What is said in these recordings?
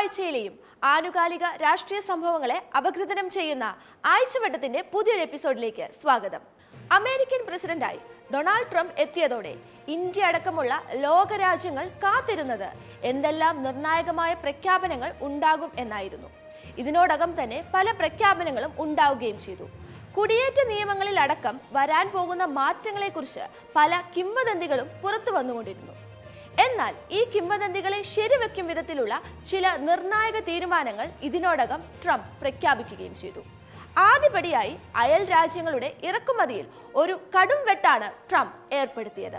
ആഴ്ചയിലെയും ആനുകാലിക രാഷ്ട്രീയ സംഭവങ്ങളെ അപഗ്രഥനം ചെയ്യുന്ന ആഴ്ചവട്ടത്തിന്റെ പുതിയൊരു എപ്പിസോഡിലേക്ക് സ്വാഗതം. അമേരിക്കൻ പ്രസിഡന്റായി ഡൊണാൾഡ് ട്രംപ് എത്തിയതോടെ ഇന്ത്യ അടക്കമുള്ള ലോകരാജ്യങ്ങൾ കാത്തിരുന്നത് എന്തെല്ലാം നിർണായകമായ പ്രഖ്യാപനങ്ങൾ ഉണ്ടാകും എന്നായിരുന്നു. ഇതിനോടകം തന്നെ പല പ്രഖ്യാപനങ്ങളും ഉണ്ടാവുകയും ചെയ്തു. കുടിയേറ്റ നിയമങ്ങളിൽ അടക്കം വരാൻ പോകുന്ന മാറ്റങ്ങളെക്കുറിച്ച് പല കിംവദന്തികളും പുറത്തു വന്നുകൊണ്ടിരുന്നു. എന്നാൽ ഈ കിംവദന്തികളെ ശരിവെക്കും വിധത്തിലുള്ള ചില നിർണായക തീരുമാനങ്ങൾ ഇതിനോടകം ട്രംപ് പ്രഖ്യാപിക്കുകയും ചെയ്തു. ആദ്യപടിയായി അയൽ രാജ്യങ്ങളുടെ ഇറക്കുമതിയിൽ ഒരു കടും വെട്ടാണ് ട്രംപ് ഏർപ്പെടുത്തിയത്.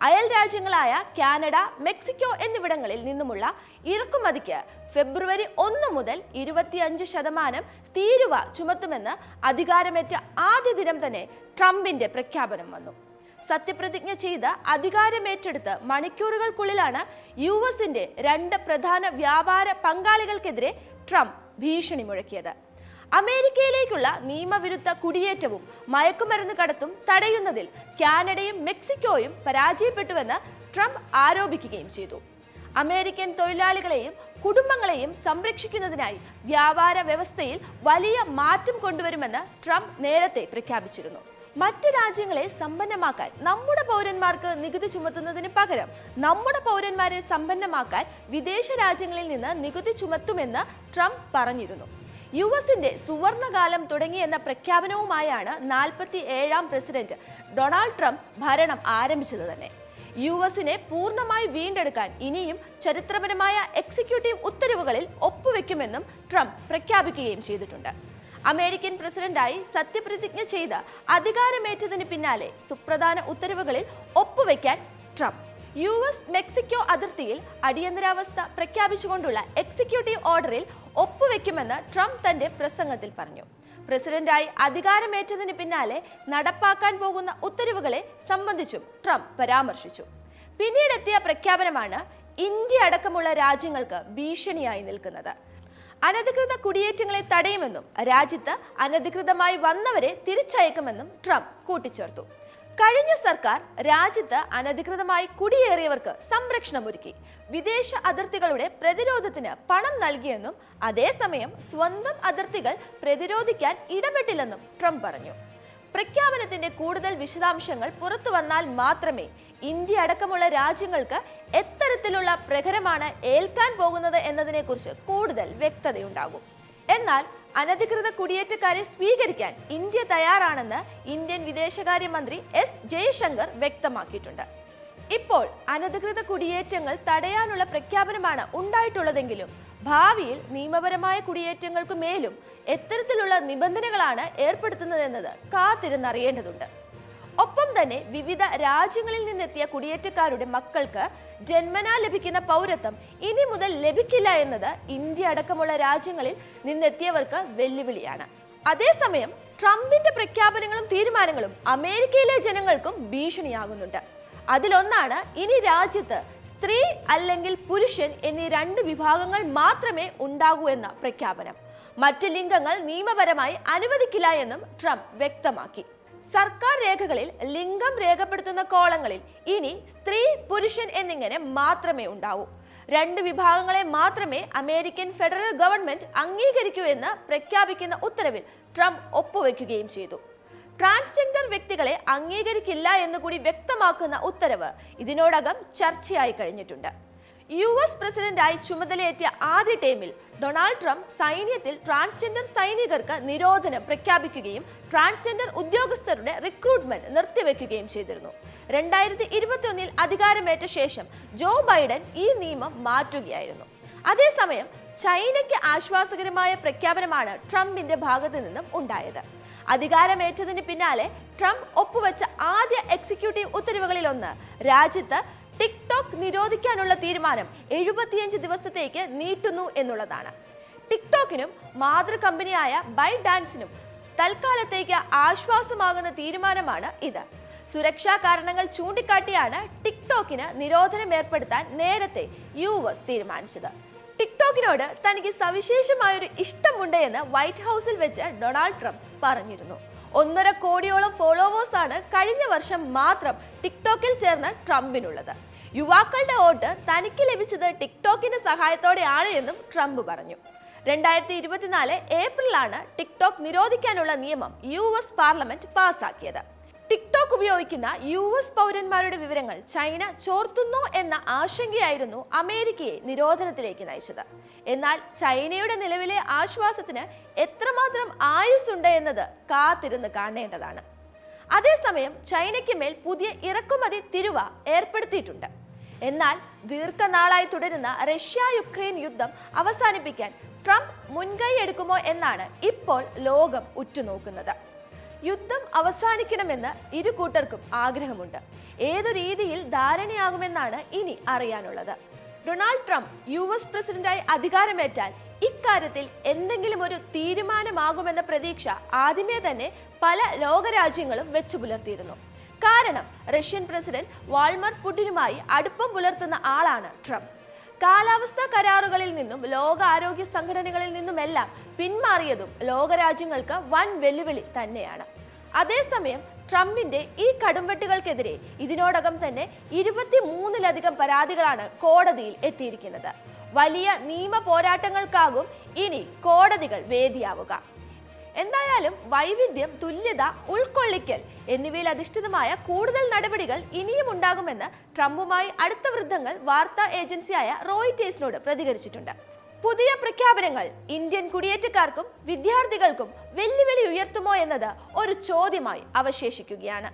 അയൽ രാജ്യങ്ങളായ കാനഡ, മെക്സിക്കോ എന്നിവിടങ്ങളിൽ നിന്നുമുള്ള ഇറക്കുമതിക്ക് ഫെബ്രുവരി 1 മുതൽ 25% തീരുവ ചുമത്തുമെന്ന് അധികാരമേറ്റ ആദ്യ ദിനം തന്നെ ട്രംപിന്റെ പ്രഖ്യാപനം വന്നു. സത്യപ്രതിജ്ഞ ചെയ്ത് അധികാരമേറ്റെടുത്ത് മണിക്കൂറുകൾക്കുള്ളിലാണ് യുഎസിന്റെ 2 പ്രധാന വ്യാപാര പങ്കാളികൾക്കെതിരെ ട്രംപ് ഭീഷണി മുഴക്കിയത്. അമേരിക്കയിലേക്കുള്ള നിയമവിരുദ്ധ കുടിയേറ്റവും മയക്കുമരുന്ന് കടത്തും തടയുന്നതിൽ കാനഡയും മെക്സിക്കോയും പരാജയപ്പെട്ടുവെന്ന് ട്രംപ് ആരോപിക്കുകയും ചെയ്തു. അമേരിക്കൻ തൊഴിലാളികളെയും കുടുംബങ്ങളെയും സംരക്ഷിക്കുന്നതിനായി വ്യാപാര വ്യവസ്ഥയിൽ വലിയ മാറ്റം കൊണ്ടുവരുമെന്ന് ട്രംപ് നേരത്തെ പ്രഖ്യാപിച്ചിരുന്നു. മറ്റ് രാജ്യങ്ങളെ സമ്പന്നമാക്കാൻ നമ്മുടെ പൗരന്മാർക്ക് നികുതി ചുമത്തുന്നതിന് പകരം നമ്മുടെ പൗരന്മാരെ സമ്പന്നമാക്കാൻ വിദേശ രാജ്യങ്ങളിൽ നിന്ന് നികുതി ചുമത്തുമെന്ന് ട്രംപ് പറഞ്ഞിരുന്നു. യുഎസിന്റെ സുവർണകാലം തുടങ്ങിയെന്ന പ്രഖ്യാപനവുമായാണ് 47ാം പ്രസിഡന്റ് ഡൊണാൾഡ് ട്രംപ് ഭരണം ആരംഭിച്ചത് തന്നെ. യുഎസിനെ പൂർണ്ണമായി വീണ്ടെടുക്കാൻ ഇനിയും ചരിത്രപരമായ എക്സിക്യൂട്ടീവ് ഉത്തരവുകളിൽ ഒപ്പുവെക്കുമെന്നും ട്രംപ് പ്രഖ്യാപിക്കുകയും ചെയ്തിട്ടുണ്ട്. അമേരിക്കൻ പ്രസിഡന്റായി സത്യപ്രതിജ്ഞ ചെയ്ത് അധികാരമേറ്റതിന് പിന്നാലെ സുപ്രധാന ഉത്തരവുകളിൽ ഒപ്പുവെക്കാൻ ട്രംപ് യുഎസ് മെക്സിക്കോ അതിർത്തിയിൽ അടിയന്തരാവസ്ഥ പ്രഖ്യാപിച്ചുകൊണ്ടുള്ള എക്സിക്യൂട്ടീവ് ഓർഡറിൽ ഒപ്പുവെക്കുമെന്ന് ട്രംപ് തന്റെ പ്രസംഗത്തിൽ പറഞ്ഞു. പ്രസിഡന്റായി അധികാരമേറ്റതിന് പിന്നാലെ നടപ്പാക്കാൻ പോകുന്ന ഉത്തരവുകളെ സംബന്ധിച്ചും ട്രംപ് പരാമർശിച്ചു. പിന്നീടെത്തിയ പ്രഖ്യാപനമാണ് ഇന്ത്യ അടക്കമുള്ള രാജ്യങ്ങൾക്ക് ഭീഷണിയായി നിൽക്കുന്നത്. അനധികൃത കുടിയേറ്റങ്ങളെ തടയുമെന്നും രാജ്യത്ത് അനധികൃതമായി വന്നവരെ തിരിച്ചയക്കുമെന്നും ട്രംപ് കൂട്ടിച്ചേർത്തു. കഴിഞ്ഞ സർക്കാർ രാജ്യത്ത് അനധികൃതമായി കുടിയേറിയവർക്ക് സംരക്ഷണമൊരുക്കി വിദേശ അതിർത്തികളുടെ പ്രതിരോധത്തിന് പണം നൽകിയെന്നും അതേസമയം സ്വന്തം അതിർത്തികൾ പ്രതിരോധിക്കാൻ ഇടപെട്ടില്ലെന്നും ട്രംപ് പറഞ്ഞു. പ്രഖ്യാപനത്തിന്റെ കൂടുതൽ വിശദാംശങ്ങൾ പുറത്തു വന്നാൽ മാത്രമേ ഇന്ത്യ അടക്കമുള്ള രാജ്യങ്ങൾക്ക് എത്തരത്തിലുള്ള പ്രഹരമാണ് ഏൽക്കാൻ പോകുന്നത് എന്നതിനെക്കുറിച്ച് കൂടുതൽ വ്യക്തതയുണ്ടാകും. എന്നാൽ അനധികൃത കുടിയേറ്റക്കാരെ സ്വീകരിക്കാൻ ഇന്ത്യ തയ്യാറാണെന്ന് ഇന്ത്യൻ വിദേശകാര്യമന്ത്രി എസ് ജയശങ്കർ വ്യക്തമാക്കിയിട്ടുണ്ട്. ഇപ്പോൾ അനധികൃത കുടിയേറ്റങ്ങൾ തടയാനുള്ള പ്രഖ്യാപനമാണ് ഉണ്ടായിട്ടുള്ളതെങ്കിലും ഭാവിയിൽ നിയമപരമായ കുടിയേറ്റങ്ങൾക്ക് മേലും എത്തരത്തിലുള്ള നിബന്ധനകളാണ് ഏർപ്പെടുത്തുന്നതെന്നത് കാത്തിരുന്നറിയേണ്ടതുണ്ട്. ഒപ്പം തന്നെ വിവിധ രാജ്യങ്ങളിൽ നിന്നെത്തിയ കുടിയേറ്റക്കാരുടെ മക്കൾക്ക് ജന്മനാ ലഭിക്കുന്ന പൗരത്വം ഇനി മുതൽ ലഭിക്കില്ല എന്നത് ഇന്ത്യ അടക്കമുള്ള രാജ്യങ്ങളിൽ നിന്നെത്തിയവർക്ക് വെല്ലുവിളിയാണ്. അതേസമയം ട്രംപിന്റെ പ്രഖ്യാപനങ്ങളും തീരുമാനങ്ങളും അമേരിക്കയിലെ ജനങ്ങൾക്കും ഭീഷണിയാകുന്നുണ്ട്. അതിലൊന്നാണ് ഇനി രാജ്യത്ത് സ്ത്രീ അല്ലെങ്കിൽ പുരുഷൻ എന്നീ 2 വിഭാഗങ്ങൾ മാത്രമേ ഉണ്ടാകൂ എന്ന പ്രഖ്യാപനം. മറ്റ് ലിംഗങ്ങൾ നിയമപരമായി അനുവദിക്കില്ല എന്നും ട്രംപ് വ്യക്തമാക്കി. സർക്കാർ രേഖകളിൽ ലിംഗം രേഖപ്പെടുത്തുന്ന കോളങ്ങളിൽ ഇനി സ്ത്രീ, പുരുഷൻ എന്നിങ്ങനെ മാത്രമേ ഉണ്ടാവൂ. 2 വിഭാഗങ്ങളെ മാത്രമേ അമേരിക്കൻ ഫെഡറൽ ഗവൺമെന്റ് അംഗീകരിക്കൂ എന്ന് പ്രഖ്യാപിക്കുന്ന ഉത്തരവിൽ ട്രംപ് ഒപ്പുവെക്കുകയും ചെയ്തു. ട്രാൻസ്ജെൻഡർ വ്യക്തികളെ അംഗീകരിക്കില്ല എന്നുകൂടി വ്യക്തമാക്കുന്ന ഉത്തരവ് ഇതിനോടകം ചർച്ചയായി കഴിഞ്ഞിട്ടുണ്ട്. യുഎസ് പ്രസിഡന്റായി ചുമതലയേറ്റ ആദ്യ ടൈമിൽ ഡൊണാൾഡ് ട്രംപ് സൈന്യത്തിൽ ട്രാൻസ്ജെൻഡർ സൈനികർക്ക് നിരോധനം പ്രഖ്യാപിക്കുകയും ട്രാൻസ്ജെൻഡർ ഉദ്യോഗസ്ഥരുടെ റിക്രൂട്ട്മെന്റ് നിർത്തിവെക്കുകയും ചെയ്തിരുന്നു. 2021 അധികാരമേറ്റ ശേഷം ജോ ബൈഡൻ ഈ നിയമം മാറ്റുകയായിരുന്നു. അതേസമയം ചൈനയ്ക്ക് ആശ്വാസകരമായ പ്രഖ്യാപനമാണ് ട്രംപിന്റെ ഭാഗത്തു നിന്നും ഉണ്ടായത്. അധികാരമേറ്റതിന് പിന്നാലെ ട്രംപ് ഒപ്പുവെച്ച ആദ്യ എക്സിക്യൂട്ടീവ് ഉത്തരവുകളിലൊന്ന് രാജ്യത്ത് ടിക്ടോക്ക് നിരോധിക്കാനുള്ള തീരുമാനം 75 ദിവസത്തേക്ക് നീട്ടുന്നു എന്നുള്ളതാണ്. ടിക്ടോക്കിനും മാതൃ കമ്പനിയായ ബൈഡാൻസിനും തൽക്കാലത്തേക്ക് ആശ്വാസമാകുന്ന തീരുമാനമാണ് ഇത്. സുരക്ഷാ കാരണങ്ങൾ ചൂണ്ടിക്കാട്ടിയാണ് ടിക്ടോക്കിന് നിരോധനം ഏർപ്പെടുത്താൻ നേരത്തെ യുഎസ് തീരുമാനിച്ചത്. ടിക്ടോക്കിനോട് തനിക്ക് സവിശേഷമായൊരു ഇഷ്ടമുണ്ട് എന്ന് വൈറ്റ് ഹൗസിൽ വെച്ച് ഡൊണാൾഡ് ട്രംപ് പറഞ്ഞിരുന്നു. 1.5 കോടിയോളം ഫോളോവേഴ്സാണ് കഴിഞ്ഞ വർഷം മാത്രം ടിക്ടോക്കിൽ ചേർന്ന ട്രംപിനുള്ളത്. യുവാക്കളുടെ വോട്ട് തനിക്ക് ലഭിച്ചത് ടിക്ടോക്കിന്റെ സഹായത്തോടെയാണ് എന്നും ട്രംപ് പറഞ്ഞു. 2024 ഏപ്രിലാണ് ടിക്ടോക്ക് നിരോധിക്കാനുള്ള നിയമം US പാർലമെന്റ് പാസാക്കിയത്. ടിക്ടോക്ക് ഉപയോഗിക്കുന്ന US പൗരന്മാരുടെ വിവരങ്ങൾ ചൈന ചോർത്തുന്നു എന്ന ആശങ്കയായിരുന്നു അമേരിക്കയെ നിരോധനത്തിലേക്ക് നയിച്ചത്. എന്നാൽ ചൈനയുടെ നിലവിലെ ആശ്വാസത്തിന് എത്രമാത്രം ആയുസ്സുണ്ട് എന്നത് കാത്തിരുന്ന് കാണേണ്ടതാണ്. അതേസമയം ചൈനയ്ക്ക് മേൽ പുതിയ ഇറക്കുമതി തീരുവ ഏർപ്പെടുത്തിയിട്ടുണ്ട്. എന്നാൽ ദീർഘനാളായി തുടരുന്ന റഷ്യ-യുക്രൈൻ യുദ്ധം അവസാനിപ്പിക്കാൻ ട്രംപ് മുൻകൈ എടുക്കുമോ എന്നാണ് ഇപ്പോൾ ലോകം ഉറ്റുനോക്കുന്നത്. യുദ്ധം അവസാനിക്കണമെന്ന് ഇരു കൂട്ടർക്കും ആഗ്രഹമുണ്ട്. ഏതു രീതിയിൽ ധാരണയാകുമെന്നാണ് ഇനി അറിയാനുള്ളത്. ഡൊണാൾഡ് ട്രംപ് US പ്രസിഡന്റായി അധികാരമേറ്റാൽ ഇക്കാര്യത്തിൽ എന്തെങ്കിലും ഒരു തീരുമാനമാകുമെന്ന പ്രതീക്ഷ ആദ്യമേ തന്നെ പല ലോകരാജ്യങ്ങളും വെച്ചു പുലർത്തിയിരുന്നു. കാരണം റഷ്യൻ പ്രസിഡന്റ് വ്ളാഡിമിർ പുടിനുമായി അടുപ്പം പുലർത്തുന്ന ആളാണ് ട്രംപ്. കാലാവസ്ഥാ കരാറുകളിൽ നിന്നും ലോകാരോഗ്യ സംഘടനകളിൽ നിന്നുമെല്ലാം പിന്മാറിയതും ലോകരാജ്യങ്ങൾക്ക് വൻ വെല്ലുവിളി തന്നെയാണ്. അതേസമയം ട്രംപിന്റെ ഈ കടുംവെട്ടുകൾക്കെതിരെ ഇതിനോടകം തന്നെ 23ലധികം പരാതികളാണ് കോടതിയിൽ എത്തിയിരിക്കുന്നത്. വലിയ നിയമ പോരാട്ടങ്ങൾക്കാകും ഇനി കോടതികൾ വേദിയാവുക. എന്തായാലും വൈവിധ്യം, തുല്യത, ഉൾക്കൊള്ളിക്കൽ എന്നിവയിൽ അധിഷ്ഠിതമായ കൂടുതൽ നടപടികൾ ഇനിയും ഉണ്ടാകുമെന്ന് ട്രംപുമായി അടുത്ത വൃത്തങ്ങൾ വാർത്താ ഏജൻസിയായ റോയിറ്റേഴ്സിനോട് പ്രതികരിച്ചിട്ടുണ്ട്. പുതിയ പ്രഖ്യാപനങ്ങൾ ഇന്ത്യൻ കുടിയേറ്റക്കാർക്കും വിദ്യാർത്ഥികൾക്കും വെല്ലുവിളി ഉയർത്തുമോ എന്നത് ഒരു ചോദ്യമായി അവശേഷിക്കുകയാണ്.